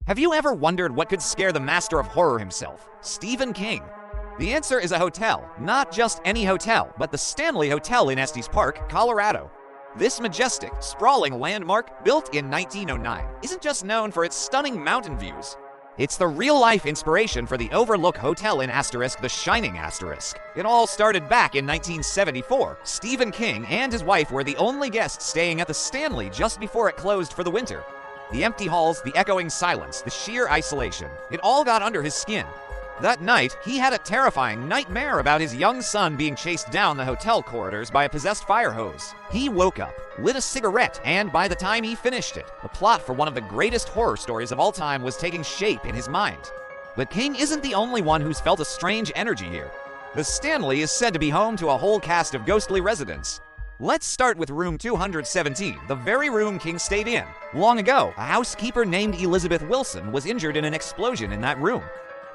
Have you ever wondered what could scare the master of horror himself, Stephen King? The answer is a hotel, not just any hotel, but the Stanley Hotel in Estes Park, Colorado. This majestic, sprawling landmark, built in 1909, isn't just known for its stunning mountain views. It's the real-life inspiration for the Overlook Hotel in The Shining Asterisk. It all started back in 1974. Stephen King and his wife were the only guests staying at the Stanley just before it closed for the winter. The empty halls, the echoing silence, the sheer isolation, it all got under his skin. That night, he had a terrifying nightmare about his young son being chased down the hotel corridors by a possessed fire hose. He woke up, lit a cigarette, and by the time he finished it, the plot for one of the greatest horror stories of all time was taking shape in his mind. But King isn't the only one who's felt a strange energy here. The Stanley is said to be home to a whole cast of ghostly residents. Let's start with room 217, the very room King stayed in. Long ago, a housekeeper named Elizabeth Wilson was injured in an explosion in that room.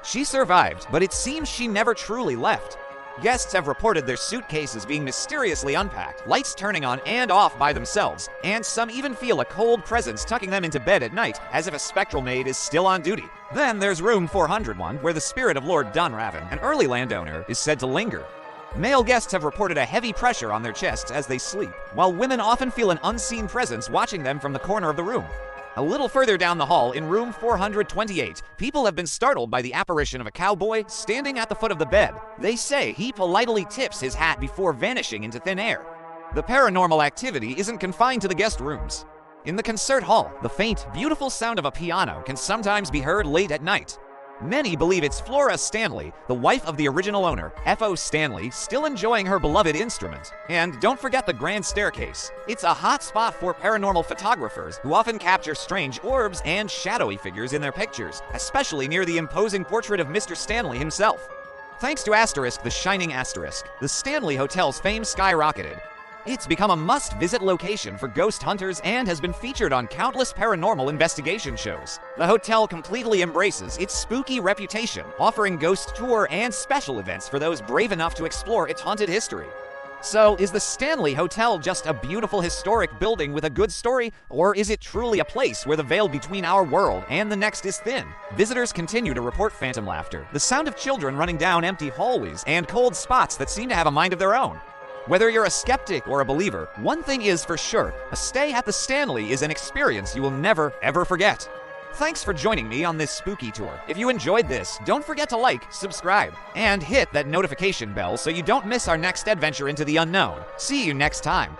She survived, but it seems she never truly left. Guests have reported their suitcases being mysteriously unpacked, lights turning on and off by themselves, and some even feel a cold presence tucking them into bed at night, as if a spectral maid is still on duty. Then there's room 401, where the spirit of Lord Dunraven, an early landowner, is said to linger. Male guests have reported a heavy pressure on their chests as they sleep, while women often feel an unseen presence watching them from the corner of the room. A little further down the hall, in room 428, people have been startled by the apparition of a cowboy standing at the foot of the bed. They say he politely tips his hat before vanishing into thin air. The paranormal activity isn't confined to the guest rooms. In the concert hall, the faint, beautiful sound of a piano can sometimes be heard late at night. Many believe it's Flora Stanley, the wife of the original owner, F.O. Stanley, still enjoying her beloved instrument. And don't forget the grand staircase. It's a hot spot for paranormal photographers who often capture strange orbs and shadowy figures in their pictures, especially near the imposing portrait of Mr. Stanley himself. Thanks to The Shining Asterisk, the Stanley Hotel's fame skyrocketed. It's become a must-visit location for ghost hunters and has been featured on countless paranormal investigation shows. The hotel completely embraces its spooky reputation, offering ghost tour and special events for those brave enough to explore its haunted history. So, is the Stanley Hotel just a beautiful historic building with a good story, or is it truly a place where the veil between our world and the next is thin? Visitors continue to report phantom laughter, the sound of children running down empty hallways, and cold spots that seem to have a mind of their own. Whether you're a skeptic or a believer, one thing is for sure, a stay at the Stanley is an experience you will never, ever forget. Thanks for joining me on this spooky tour. If you enjoyed this, don't forget to like, subscribe, and hit that notification bell so you don't miss our next adventure into the unknown. See you next time.